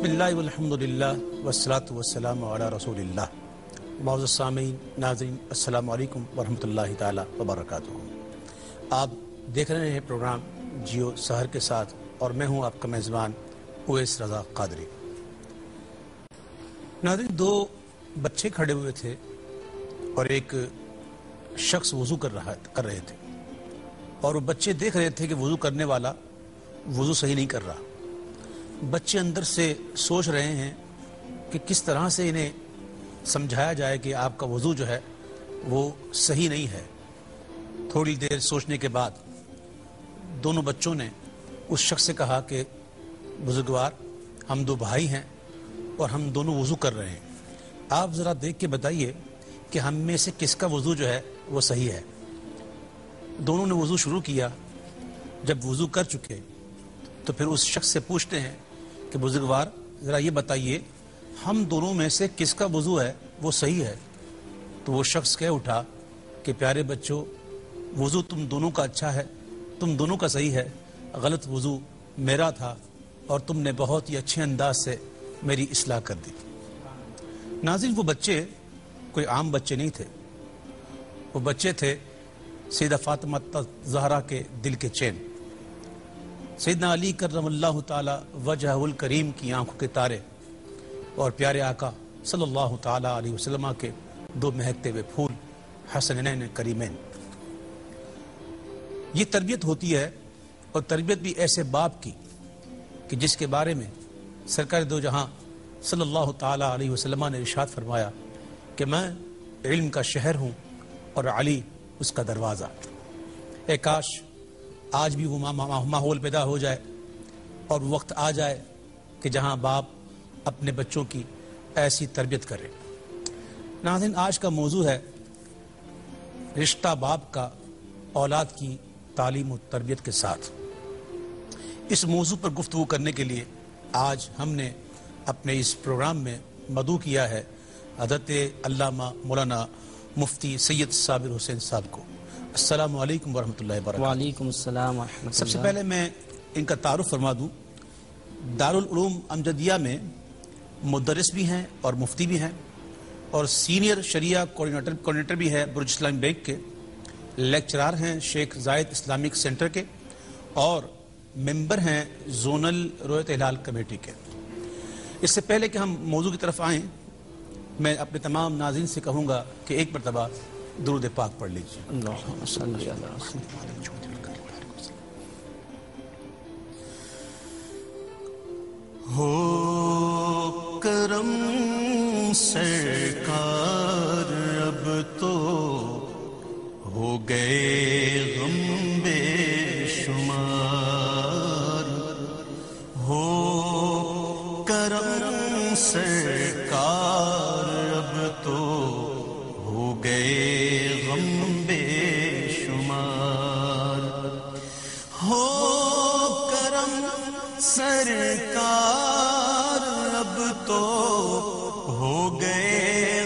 بسم اللہ والحمدللہ والصلاة والسلام علی رسول اللہ۔ معزز سامعین، ناظرین، السلام علیکم ورحمۃ اللہ تعالی وبرکاتہ۔ آپ دیکھ رہے ہیں پروگرام جیو سحر کے ساتھ، اور میں ہوں آپ کا میزبان اویس رضا قادری۔ ناظرین، دو بچے کھڑے ہوئے تھے اور ایک شخص وضو کر رہے تھے، اور وہ بچے دیکھ رہے تھے کہ وضو کرنے والا وضو صحیح نہیں کر رہا۔ بچے اندر سے سوچ رہے ہیں کہ کس طرح سے انہیں سمجھایا جائے کہ آپ کا وضو جو ہے وہ صحیح نہیں ہے۔ تھوڑی دیر سوچنے کے بعد دونوں بچوں نے اس شخص سے کہا کہ بزرگوار، ہم دو بھائی ہیں اور ہم دونوں وضو کر رہے ہیں، آپ ذرا دیکھ کے بتائیے کہ ہم میں سے کس کا وضو جو ہے وہ صحیح ہے۔ دونوں نے وضو شروع کیا۔ جب وضو کر چکے تو پھر اس شخص سے پوچھتے ہیں کہ بزرگوار، ذرا یہ بتائیے ہم دونوں میں سے کس کا وضو ہے وہ صحیح ہے۔ تو وہ شخص کہہ اٹھا کہ پیارے بچوں، وضو تم دونوں کا اچھا ہے، تم دونوں کا صحیح ہے، غلط وضو میرا تھا اور تم نے بہت ہی اچھے انداز سے میری اصلاح کر دی۔ ناظرین، وہ بچے کوئی عام بچے نہیں تھے، وہ بچے تھے سیدہ فاطمہ زہرا کے دل کے چین، سیدنا علی کرم اللہ تعالی وجہ الکریم کی آنکھوں کے تارے، اور پیارے آقا صلی اللہ تعالی علیہ وسلم کے دو مہکتے ہوئے پھول حسنین کریمین۔ یہ تربیت ہوتی ہے، اور تربیت بھی ایسے باپ کی کہ جس کے بارے میں سرکار دو جہاں صلی اللہ تعالی علیہ وسلم نے ارشاد فرمایا کہ میں علم کا شہر ہوں اور علی اس کا دروازہ۔ اے کاش آج بھی وہ ماحول پیدا ہو جائے اور وقت آ جائے کہ جہاں باپ اپنے بچوں کی ایسی تربیت کرے۔ ناظرین، آج کا موضوع ہے رشتہ باپ کا اولاد کی تعلیم و تربیت کے ساتھ۔ اس موضوع پر گفتگو کرنے کے لیے آج ہم نے اپنے اس پروگرام میں مدعو کیا ہے حضرت علامہ مولانا مفتی سید صابر حسین صاحب کو۔ السلام علیکم ورحمۃ اللہ وبرکاتہ۔ وعلیکم السلام ورحمۃ اللہ۔ سب سے پہلے میں ان کا تعارف فرما دوں۔ دارالعلوم امجدیہ میں مدرس بھی ہیں اور مفتی بھی ہیں، اور سینئر شریعہ کوارڈینیٹر بھی ہے برج اسلام بینک کے، لیکچرار ہیں شیخ زاید اسلامک سینٹر کے، اور ممبر ہیں زونل رویت ہلال کمیٹی کے۔ اس سے پہلے کہ ہم موضوع کی طرف آئیں، میں اپنے تمام ناظرین سے کہوں گا کہ ایک مرتبہ درود پاک پڑھ لیجیے۔ اللہم صلی علی سیدنا ہو کرم سرکار، اب تو ہو گئے غم بے شمار۔ ہو کرم سرکار، اب تو ہو گئے غم بے شمار۔ ہو کرم سرکار، اب تو ہو گئے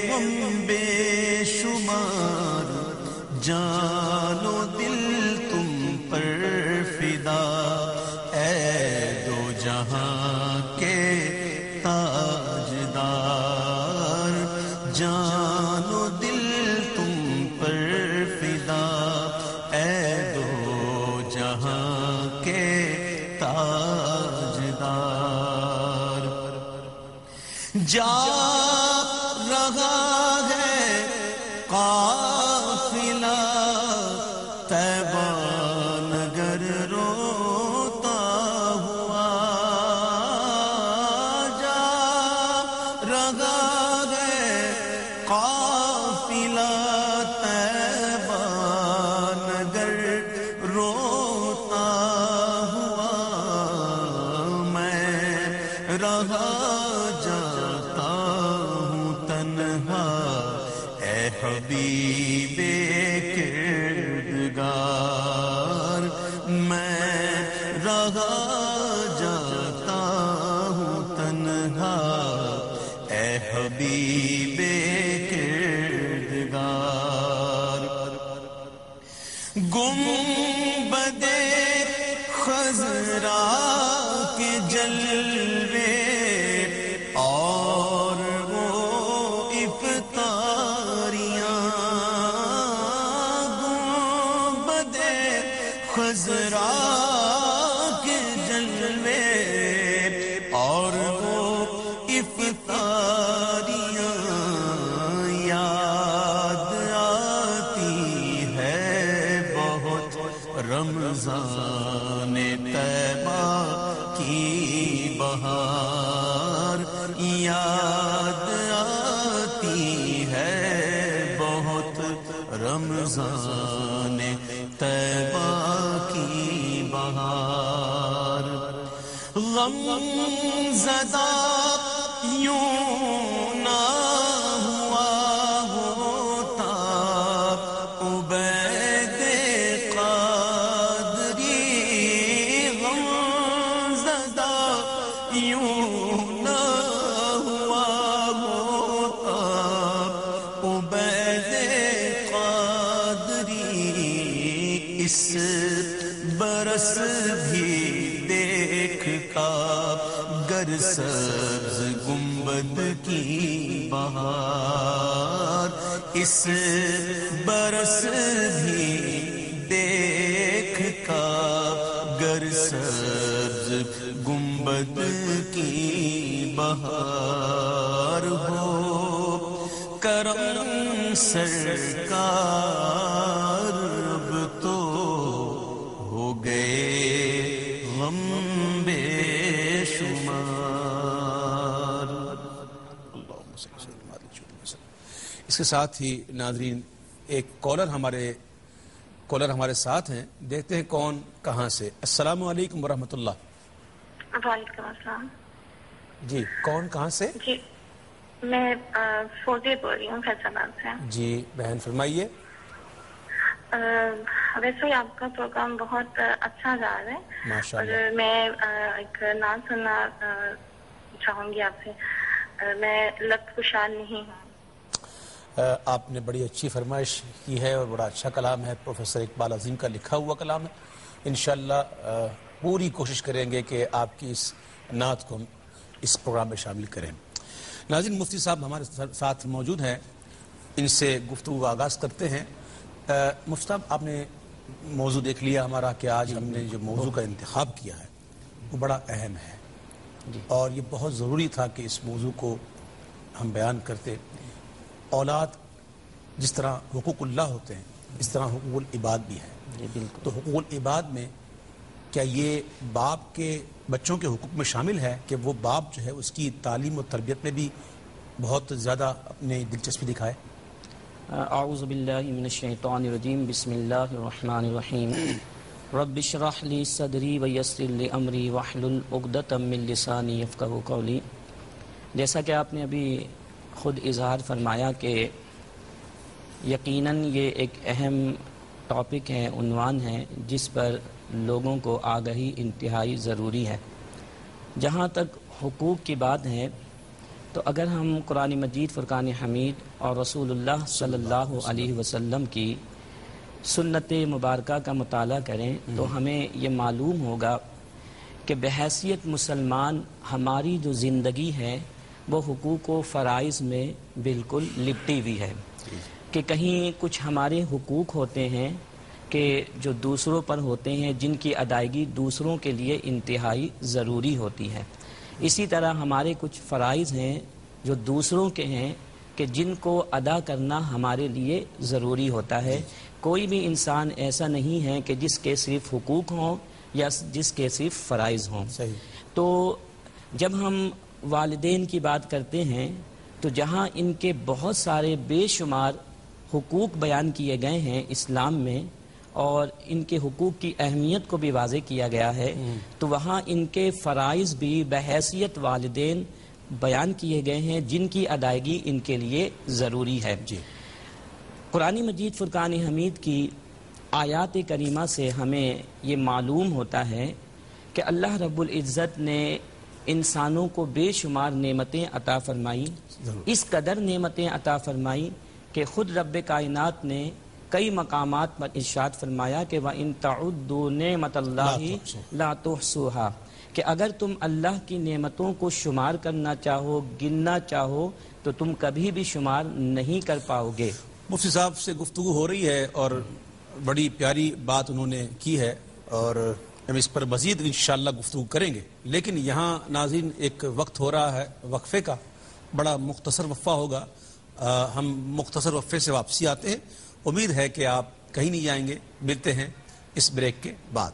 غم بے شمار۔ جان و دل تم پر فدا، اے دو جہاں کے تاجدار۔ جان و دل تم پر فدا، اے دو جہاں کے تاجدار۔ جا رہا ہے قافلہ طیبہ نگر روتا ہوا، جا رہا ہے قافلہ طیبہ نگر روتا ہوا۔ میں رہا جاتا ہوں تنہا، اے حبیب کردگار۔ میں رہا جاتا ہوں تنہا، اے حبیب کردگار۔ گنبد خضرا کے جلوے طیبہ کی بہار یاد آتی ہے بہت رمضان طیبہ کی بہار غم زدہ یوں نہ ہوا ہوتا عبید قادری غم زدہ یوں نہ ہوا ہوتا عبید قادری اس برس بھی دیکھ کا گر سبز گنبد کی بہار اس برس بھی دیکھ کا گر سبز گنبد کی بہار ہو کرم سرکار اب تو ہو گئے غم بے شمار. اس کے ساتھ ہی ناظرین ایک کالر ہمارے ساتھ ہیں. دیکھتے ہیں کون کہاں سے. السلام علیکم ورحمۃ اللہ. وعلیکم السلام. جی کون کہاں سے؟ جی میں فوزی بول رہی ہوں فیصل آباد سے. جی بہن فرمائیے. ویسے آپ کا پروگرام بہت اچھا جا رہا ہے ماشاء اور اللہ. میں ایک نام سننا چاہوں گی آپ سے. میں لطف خوشحال نہیں ہوں. آپ نے بڑی اچھی فرمائش کی ہے اور بڑا اچھا کلام ہے. پروفیسر اقبال عظیم کا لکھا ہوا کلام ہے. انشاءاللہ پوری کوشش کریں گے کہ آپ کی اس نعت کو ہم اس پروگرام میں شامل کریں. ناظرین مفتی صاحب ہمارے ساتھ موجود ہیں. ان سے گفتگو کا آغاز کرتے ہیں. مفتی صاحب آپ نے موضوع دیکھ لیا ہمارا کہ آج ہم نے جو موضوع کا انتخاب کیا ہے وہ بڑا اہم ہے اور یہ بہت ضروری تھا کہ اس موضوع کو ہم بیان کرتے. اولاد جس طرح حقوق اللہ ہوتے ہیں اس طرح حقوق العباد بھی ہے. تو حقوق العباد میں کیا یہ باپ کے بچوں کے حقوق میں شامل ہے کہ وہ باپ جو ہے اس کی تعلیم و تربیت میں بھی بہت زیادہ اپنی دلچسپی دکھائے؟ اعوذ باللہ من الشیطان الرجیم. بسم اللہ الرحمن الرحیم. رب اشرح لی صدری ویسر لی امری واحلل عقدۃ من لسانی یفقہوا قولی. جیسا کہ آپ نے ابھی خود اظہار فرمایا کہ یقیناً یہ ایک اہم ٹاپک ہے، عنوان ہے جس پر لوگوں کو آگہی انتہائی ضروری ہے. جہاں تک حقوق کی بات ہے تو اگر ہم قرآن مجید فرقان حمید اور رسول اللہ صلی اللہ علیہ وسلم کی سنت مبارکہ کا مطالعہ کریں تو ہمیں یہ معلوم ہوگا کہ بحیثیت مسلمان ہماری جو زندگی ہے وہ حقوق و فرائض میں بالکل لپٹی ہوئی ہے. کہ کہیں کچھ ہمارے حقوق ہوتے ہیں کہ جو دوسروں پر ہوتے ہیں جن کی ادائیگی دوسروں کے لیے انتہائی ضروری ہوتی ہے. اسی طرح ہمارے کچھ فرائض ہیں جو دوسروں کے ہیں کہ جن کو ادا کرنا ہمارے لیے ضروری ہوتا ہے. کوئی بھی انسان ایسا نہیں ہے کہ جس کے صرف حقوق ہوں یا جس کے صرف فرائض ہوں. تو جب ہم والدین کی بات کرتے ہیں تو جہاں ان کے بہت سارے بے شمار حقوق بیان کیے گئے ہیں اسلام میں اور ان کے حقوق کی اہمیت کو بھی واضح کیا گیا ہے تو وہاں ان کے فرائض بھی بحیثیت والدین بیان کیے گئے ہیں جن کی ادائیگی ان کے لیے ضروری ہے. قرآن مجید فرقان حمید کی آیات کریمہ سے ہمیں یہ معلوم ہوتا ہے کہ اللہ رب العزت نے انسانوں کو بے شمار نعمتیں عطا فرمائی. اس قدر نعمتیں عطا فرمائی کہ خود رب کائنات نے کئی مقامات پر ارشاد فرمایا کہ وَإِن تَعُدُّوا نِعْمَةَ اللَّهِ لَا تُحْصُوهَا کہ اگر تم اللہ کی نعمتوں کو شمار کرنا چاہو گننا چاہو تو تم کبھی بھی شمار نہیں کر پاؤ گے. مفتی صاحب سے گفتگو ہو رہی ہے اور بڑی پیاری بات انہوں نے کی ہے اور ہم اس پر مزید انشاءاللہ گفتگو کریں گے. لیکن یہاں ناظرین ایک وقت ہو رہا ہے وقفے کا، بڑا مختصر وقفہ ہوگا. ہم مختصر وقفے سے واپسی آتے ہیں. امید ہے کہ آپ کہیں نہیں جائیں گے. ملتے ہیں اس بریک کے بعد.